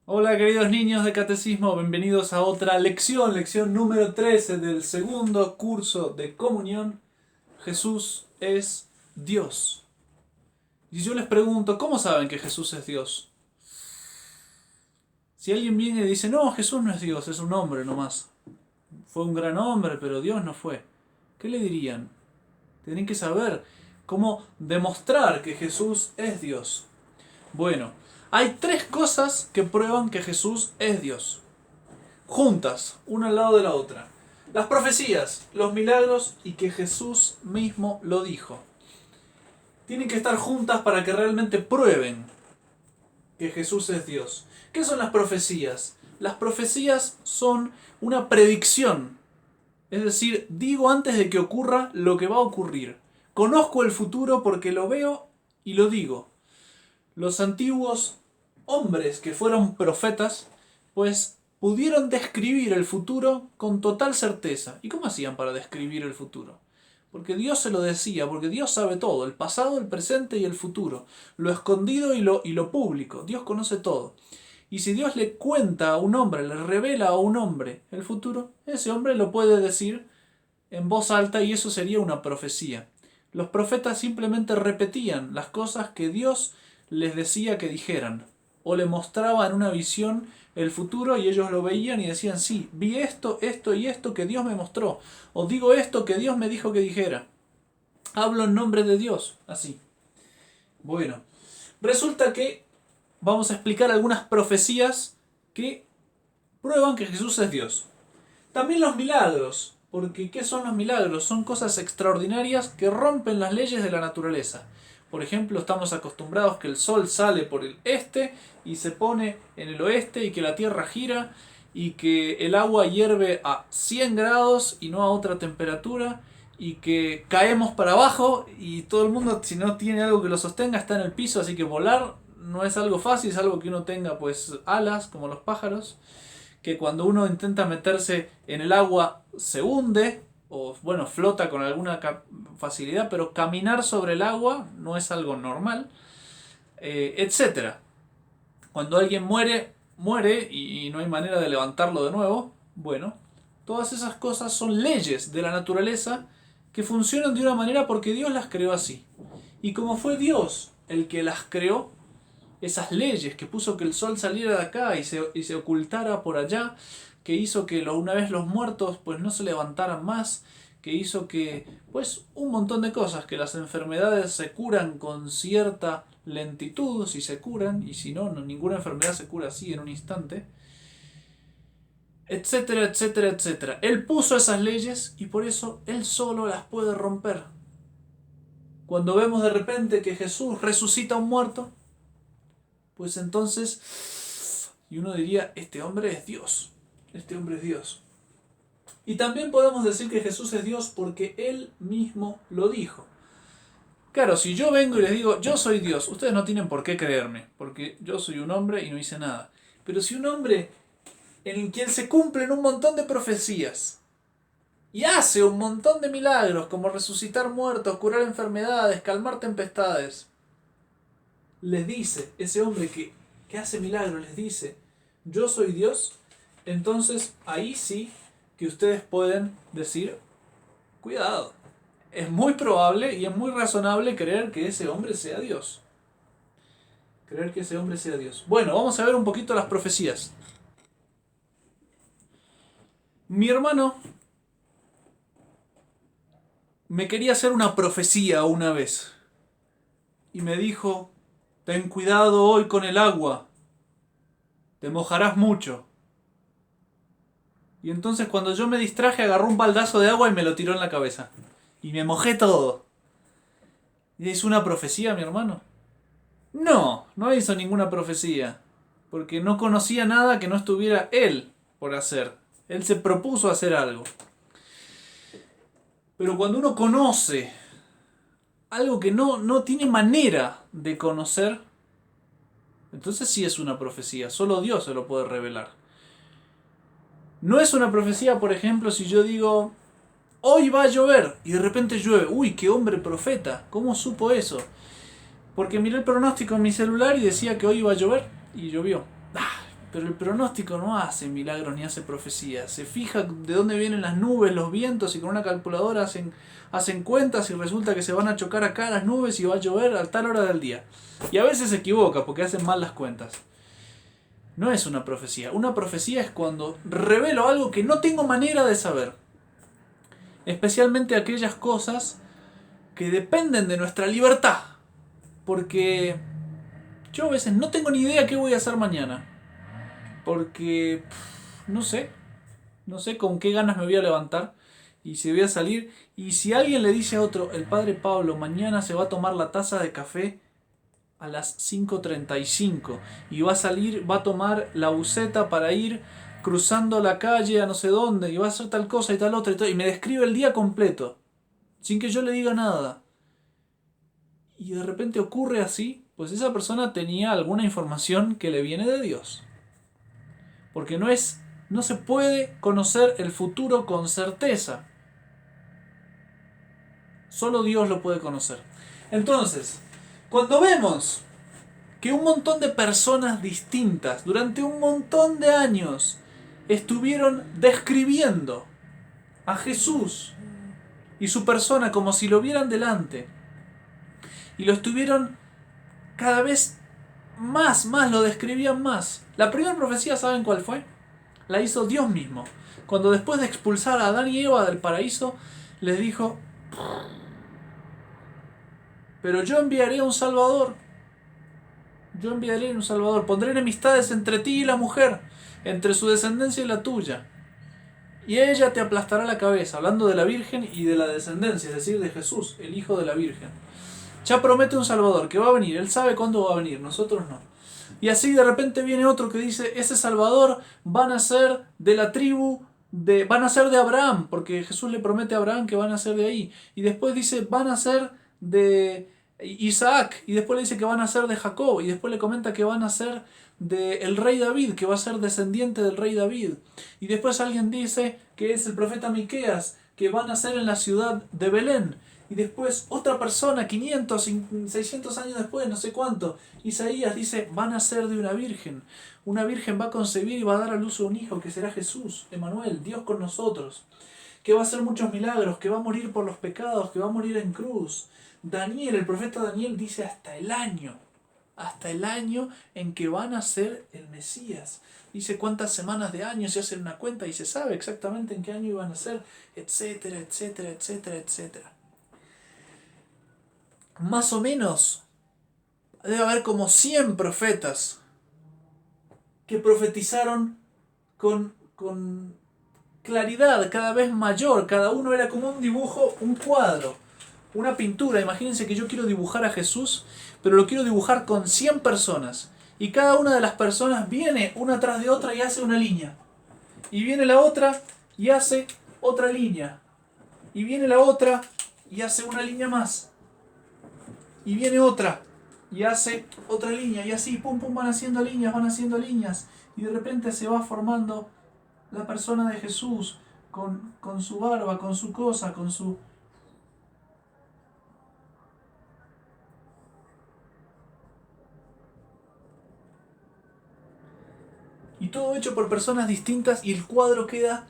Hola queridos niños de catecismo, bienvenidos a otra lección número 13 del segundo curso de comunión. Jesús es Dios. Y yo les pregunto, ¿cómo saben que Jesús es Dios? Si alguien viene y dice, no, Jesús no es Dios, es un hombre nomás. Fue un gran hombre, pero Dios no fue. ¿Qué le dirían? Tienen que saber cómo demostrar que Jesús es Dios. Bueno, hay tres cosas que prueban que Jesús es Dios. Juntas, una al lado de la otra. Las profecías, los milagros y que Jesús mismo lo dijo. Tienen que estar juntas para que realmente prueben que Jesús es Dios. ¿Qué son las profecías? Las profecías son una predicción. Es decir, digo antes de que ocurra lo que va a ocurrir. Conozco el futuro porque lo veo y lo digo. Los antiguos hombres que fueron profetas, pues pudieron describir el futuro con total certeza. ¿Y cómo hacían para describir el futuro? Porque Dios se lo decía, porque Dios sabe todo, el pasado, el presente y el futuro, lo escondido y lo público. Dios conoce todo. Y si Dios le cuenta a un hombre, le revela a un hombre el futuro, ese hombre lo puede decir en voz alta y eso sería una profecía. Los profetas simplemente repetían las cosas que Dios les decía que dijeran, o le mostraba en una visión el futuro y ellos lo veían y decían, sí, vi esto, esto y esto que Dios me mostró, o digo esto que Dios me dijo que dijera. Hablo en nombre de Dios, así. Bueno, resulta que vamos a explicar algunas profecías que prueban que Jesús es Dios. También los milagros, porque ¿qué son los milagros? Son cosas extraordinarias que rompen las leyes de la naturaleza. Por ejemplo, estamos acostumbrados que el sol sale por el este y se pone en el oeste y que la tierra gira y que el agua hierve a 100 grados y no a otra temperatura y que caemos para abajo y todo el mundo, si no tiene algo que lo sostenga, está en el piso, así que volar no es algo fácil, es algo que uno tenga pues alas como los pájaros, que cuando uno intenta meterse en el agua se hunde o bueno, flota con alguna facilidad, pero caminar sobre el agua no es algo normal, etcétera. Cuando alguien muere, muere y no hay manera de levantarlo de nuevo. Bueno, todas esas cosas son leyes de la naturaleza que funcionan de una manera porque Dios las creó así. Y como fue Dios el que las creó, esas leyes que puso que el sol saliera de acá y se ocultara por allá, que hizo que una vez los muertos pues no se levantaran más, que hizo que pues un montón de cosas, que las enfermedades se curan con cierta lentitud, si se curan, y si no, ninguna enfermedad se cura así en un instante, etcétera, etcétera, etcétera. Él puso esas leyes y por eso él solo las puede romper. Cuando vemos de repente que Jesús resucita a un muerto, pues entonces, y uno diría, este hombre es Dios, este hombre es Dios. Y también podemos decir que Jesús es Dios porque Él mismo lo dijo. Claro, si yo vengo y les digo, yo soy Dios, ustedes no tienen por qué creerme, porque yo soy un hombre y no hice nada. Pero si un hombre en quien se cumplen un montón de profecías y hace un montón de milagros, como resucitar muertos, curar enfermedades, calmar tempestades, les dice, ese hombre que hace milagros, les dice, yo soy Dios, entonces ahí sí que ustedes pueden decir, cuidado, es muy probable y es muy razonable creer que ese hombre sea Dios. Creer que ese hombre sea Dios. Bueno, vamos a ver un poquito las profecías. Mi hermano me quería hacer una profecía una vez y me dijo, ten cuidado hoy con el agua, te mojarás mucho. Y entonces cuando yo me distraje agarró un baldazo de agua y me lo tiró en la cabeza. Y me mojé todo. ¿Y es una profecía, mi hermano? No, no hizo ninguna profecía. Porque no conocía nada que no estuviera él por hacer. Él se propuso hacer algo. Pero cuando uno conoce algo que no tiene manera de conocer, entonces sí es una profecía. Solo Dios se lo puede revelar. No es una profecía, por ejemplo, si yo digo, hoy va a llover y de repente llueve. Uy, qué hombre profeta. ¿Cómo supo eso? Porque miré el pronóstico en mi celular y decía que hoy iba a llover y llovió. Pero el pronóstico no hace milagros ni hace profecías. Se fija de dónde vienen las nubes, los vientos, y con una calculadora hacen cuentas y resulta que se van a chocar acá las nubes y va a llover a tal hora del día. Y a veces se equivoca porque hacen mal las cuentas. No es una profecía. Una profecía es cuando revelo algo que no tengo manera de saber. Especialmente aquellas cosas que dependen de nuestra libertad. Porque yo a veces no tengo ni idea qué voy a hacer mañana. Porque no sé con qué ganas me voy a levantar y si voy a salir. Y si alguien le dice a otro, el padre Pablo mañana se va a tomar la taza de café a las 5:35 y va a salir, va a tomar la buseta para ir cruzando la calle a no sé dónde y va a hacer tal cosa y tal otra y me describe el día completo sin que yo le diga nada, y de repente ocurre así, pues esa persona tenía alguna información que le viene de Dios. Porque no se puede conocer el futuro con certeza. Solo Dios lo puede conocer. Entonces, cuando vemos que un montón de personas distintas durante un montón de años estuvieron describiendo a Jesús y su persona como si lo vieran delante, y lo estuvieron cada vez más lo describían más. La primera profecía, ¿saben cuál fue? La hizo Dios mismo. Cuando después de expulsar a Adán y Eva del paraíso, les dijo: pero yo enviaré un Salvador. Yo enviaré un Salvador. Pondré enemistades entre ti y la mujer, entre su descendencia y la tuya. Y ella te aplastará la cabeza. Hablando de la Virgen y de la descendencia, es decir, de Jesús, el Hijo de la Virgen. Ya promete un Salvador que va a venir. Él sabe cuándo va a venir, nosotros no. Y así de repente viene otro que dice: ese Salvador van a ser de la tribu van a ser de Abraham, porque Jesús le promete a Abraham que van a ser de ahí. Y después dice: van a ser de Isaac, y después le dice que van a ser de Jacob, y después le comenta que van a ser del rey David, que va a ser descendiente del rey David. Y después alguien dice que es el profeta Miqueas, que van a ser en la ciudad de Belén. Y después otra persona, 500, 600 años después, no sé cuánto, Isaías dice: van a ser de una virgen. Una virgen va a concebir y va a dar a luz a un hijo que será Jesús, Emmanuel, Dios con nosotros. Que va a hacer muchos milagros, que va a morir por los pecados, que va a morir en cruz. Daniel, el profeta Daniel, dice hasta el año en que van a ser el Mesías. Dice cuántas semanas de años, se hacen una cuenta y se sabe exactamente en qué año iban a ser, etcétera, etcétera, etcétera, etcétera. Más o menos debe haber como 100 profetas que profetizaron con claridad cada vez mayor. Cada uno era como un dibujo, un cuadro, una pintura. Imagínense que yo quiero dibujar a Jesús, pero lo quiero dibujar con 100 personas. Y cada una de las personas viene una tras de otra y hace una línea. Y viene la otra y hace otra línea. Y viene la otra y hace una línea más. Y viene otra y hace otra línea. Y así, pum, pum, van haciendo líneas. Y de repente se va formando la persona de Jesús con su barba, con su cosa, con su... Y todo hecho por personas distintas, y el cuadro queda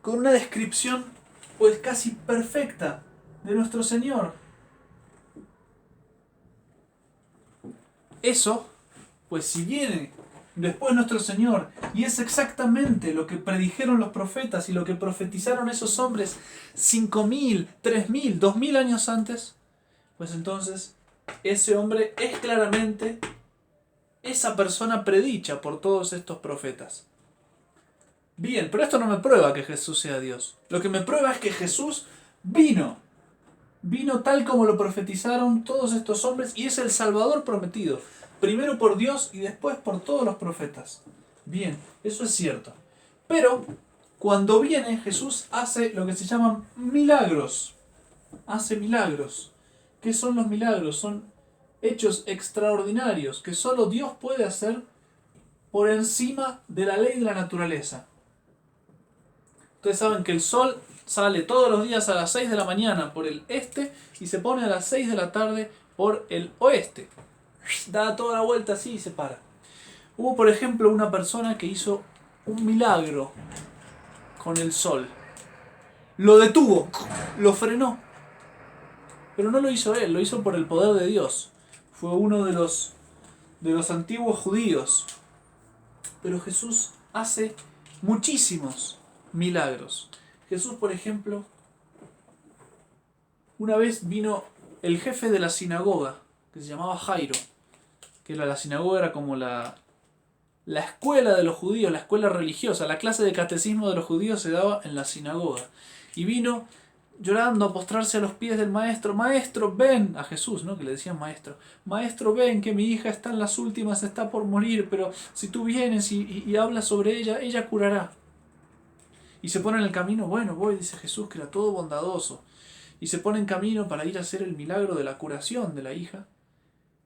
con una descripción pues casi perfecta de nuestro Señor. Eso, pues si viene después nuestro Señor y es exactamente lo que predijeron los profetas y lo que profetizaron esos hombres 5.000, 3.000, 2.000 años antes, pues entonces ese hombre es claramente esa persona predicha por todos estos profetas. Bien, pero esto no me prueba que Jesús sea Dios. Lo que me prueba es que Jesús vino tal como lo profetizaron todos estos hombres, y es el Salvador prometido, primero por Dios y después por todos los profetas. Bien, eso es cierto. Pero cuando viene, Jesús hace lo que se llaman milagros. Hace milagros. ¿Qué son los milagros? Son hechos extraordinarios que solo Dios puede hacer por encima de la ley de la naturaleza. Ustedes saben que el sol sale todos los días a las 6 de la mañana por el este y se pone a las 6 de la tarde por el oeste. Da toda la vuelta así y se para. Hubo, por ejemplo, una persona que hizo un milagro con el sol. Lo detuvo, lo frenó. Pero no lo hizo él, lo hizo por el poder de Dios. Fue uno de los antiguos judíos. Pero Jesús hace muchísimos milagros. Jesús, por ejemplo, una vez vino el jefe de la sinagoga, que se llamaba Jairo, que la sinagoga era como la escuela de los judíos, la escuela religiosa, la clase de catecismo de los judíos se daba en la sinagoga. Y vino llorando a postrarse a los pies del maestro. Maestro, ven, a Jesús, ¿no? Que le decían maestro. Maestro, ven, que mi hija está en las últimas, está por morir, pero si tú vienes y hablas sobre ella, ella curará. Y se pone en el camino, bueno, voy, dice Jesús, que era todo bondadoso. Y se pone en camino para ir a hacer el milagro de la curación de la hija.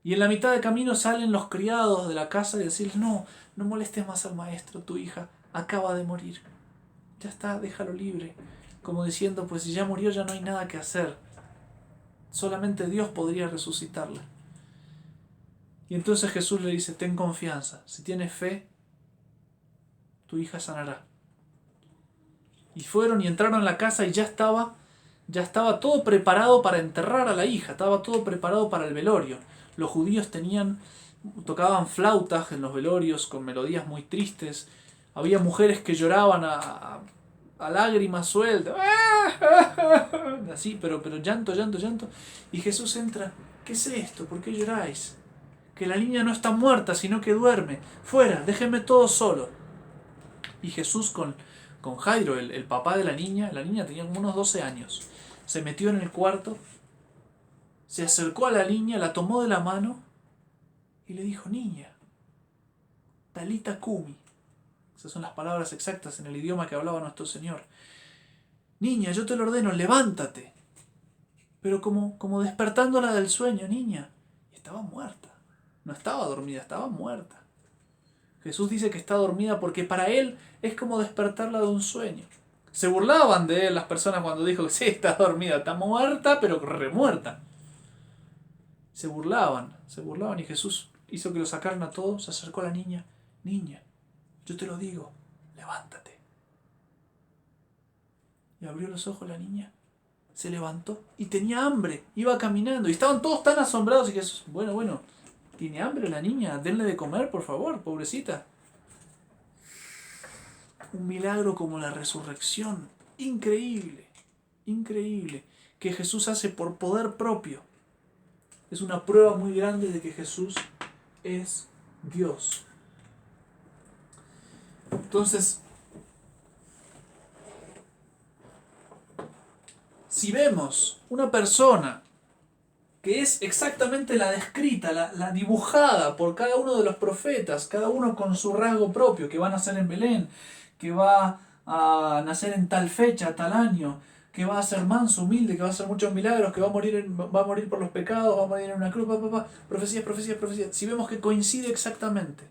Y en la mitad de camino salen los criados de la casa y decirles, no, no molestes más al maestro, tu hija acaba de morir. Ya está, déjalo libre. Como diciendo, pues si ya murió ya no hay nada que hacer. Solamente Dios podría resucitarla. Y entonces Jesús le dice, ten confianza, si tienes fe, tu hija sanará. Y fueron y entraron en la casa y ya estaba todo preparado para enterrar a la hija, estaba todo preparado para el velorio. Los judíos tocaban flautas en los velorios con melodías muy tristes. Había mujeres que lloraban a lágrimas sueltas. Así, pero llanto, llanto, llanto. Y Jesús entra. ¿Qué es esto? ¿Por qué lloráis? Que la niña no está muerta, sino que duerme. Fuera, déjenme todo solo. Y Jesús con Jairo, el papá de la niña tenía como unos 12 años. Se metió en el cuarto, se acercó a la niña, la tomó de la mano y le dijo, niña, talita cumi. Esas son las palabras exactas en el idioma que hablaba nuestro Señor. Niña, yo te lo ordeno, levántate. Pero como despertándola del sueño, niña. Y estaba muerta. No estaba dormida, estaba muerta. Jesús dice que está dormida porque para él es como despertarla de un sueño. Se burlaban de él las personas cuando dijo que sí, está dormida, está muerta, pero remuerta. Se burlaban y Jesús hizo que lo sacaran a todos, se acercó a la niña. Niña, yo te lo digo, levántate. Y abrió los ojos la niña, se levantó y tenía hambre, iba caminando y estaban todos tan asombrados y Jesús, bueno, ¿tiene hambre la niña? Denle de comer, por favor, pobrecita. Un milagro como la resurrección, increíble, que Jesús hace por poder propio. Es una prueba muy grande de que Jesús es Dios. Entonces, si vemos una persona que es exactamente la descrita, la dibujada por cada uno de los profetas, cada uno con su rasgo propio, que va a nacer en Belén, que va a nacer en tal fecha, tal año, que va a ser manso, humilde, que va a hacer muchos milagros, que va a morir por los pecados, va a morir en una cruz, profecías. Si vemos que coincide exactamente.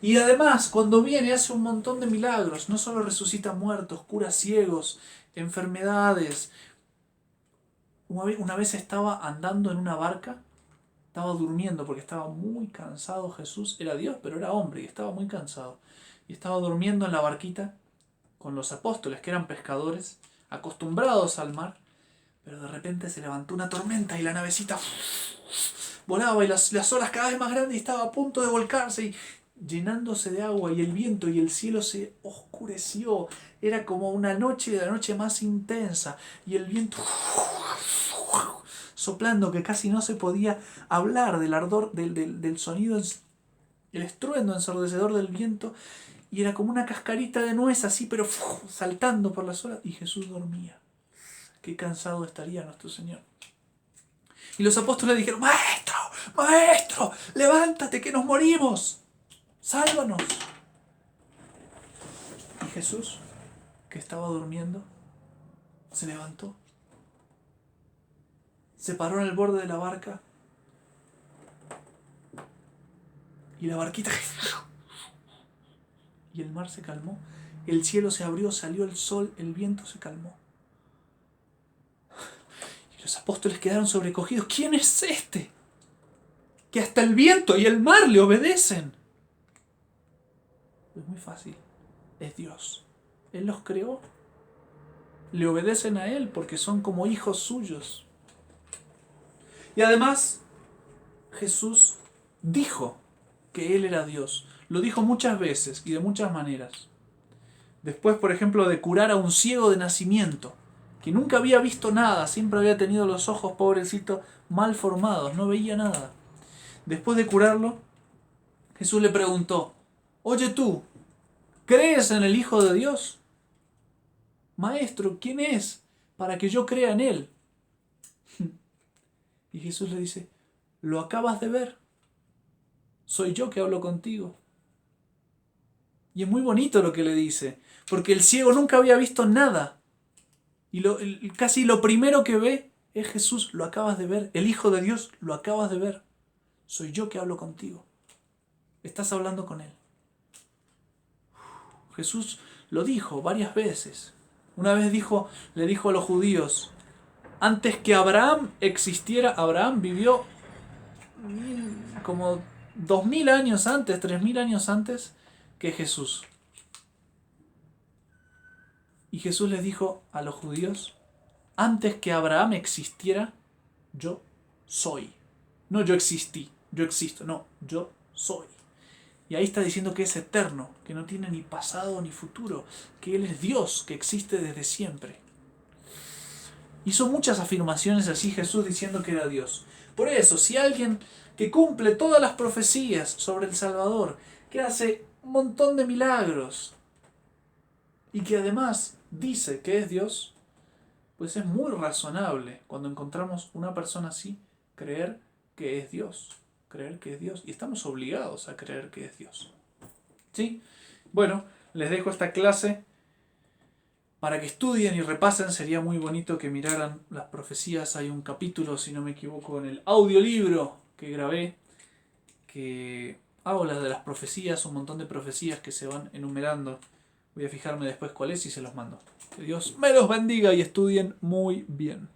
Y además, cuando viene, hace un montón de milagros. No solo resucita muertos, cura ciegos, enfermedades. Una vez estaba andando en una barca, estaba durmiendo porque estaba muy cansado Jesús. Era Dios, pero era hombre y estaba muy cansado. Y estaba durmiendo en la barquita con los apóstoles, que eran pescadores, acostumbrados al mar. Pero de repente se levantó una tormenta y la navecita volaba y las olas cada vez más grandes y estaba a punto de volcarse y llenándose de agua, y el viento y el cielo se oscureció. Era como una noche, la noche más intensa, y el viento soplando que casi no se podía hablar del ardor, del sonido, el estruendo ensordecedor del viento, y era como una cascarita de nuez así, pero saltando por las olas, y Jesús dormía. Qué cansado estaría nuestro Señor. Y los apóstoles dijeron, maestro, levántate que nos morimos. ¡Sálvanos! Y Jesús, que estaba durmiendo, se levantó, se paró en el borde de la barca y la barquita y el mar se calmó, el cielo se abrió, salió el sol, el viento se calmó. Y los apóstoles quedaron sobrecogidos. ¿Quién es este? Que hasta el viento y el mar le obedecen. Es muy fácil. Es Dios. Él los creó. Le obedecen a Él porque son como hijos suyos. Y además, Jesús dijo que Él era Dios. Lo dijo muchas veces y de muchas maneras. Después, por ejemplo, de curar a un ciego de nacimiento, que nunca había visto nada, siempre había tenido los ojos, pobrecito, mal formados, no veía nada. Después de curarlo, Jesús le preguntó: oye tú, ¿crees en el Hijo de Dios? Maestro, ¿quién es para que yo crea en Él? Y Jesús le dice: lo acabas de ver. Soy yo que hablo contigo. Y es muy bonito lo que le dice, porque el ciego nunca había visto nada. Y casi lo primero que ve es Jesús: lo acabas de ver. El Hijo de Dios, lo acabas de ver. Soy yo que hablo contigo. Estás hablando con Él. Jesús lo dijo varias veces. Una vez le dijo a los judíos: antes que Abraham existiera, Abraham vivió como 2000 años antes, 3000 años antes que Jesús. Y Jesús les dijo a los judíos: antes que Abraham existiera, yo soy. No yo existí, yo existo, no, yo soy. Y ahí está diciendo que es eterno, que no tiene ni pasado ni futuro, que Él es Dios, que existe desde siempre. Hizo muchas afirmaciones así Jesús diciendo que era Dios. Por eso, si alguien que cumple todas las profecías sobre el Salvador, que hace un montón de milagros y que además dice que es Dios, pues es muy razonable cuando encontramos una persona así creer que es Dios. Creer que es Dios. Y estamos obligados a creer que es Dios. ¿Sí? Bueno, les dejo esta clase para que estudien y repasen. Sería muy bonito que miraran las profecías. Hay un capítulo, si no me equivoco, en el audiolibro que grabé, que habla de las profecías, un montón de profecías que se van enumerando. Voy a fijarme después cuál es y se los mando. Que Dios me los bendiga y estudien muy bien.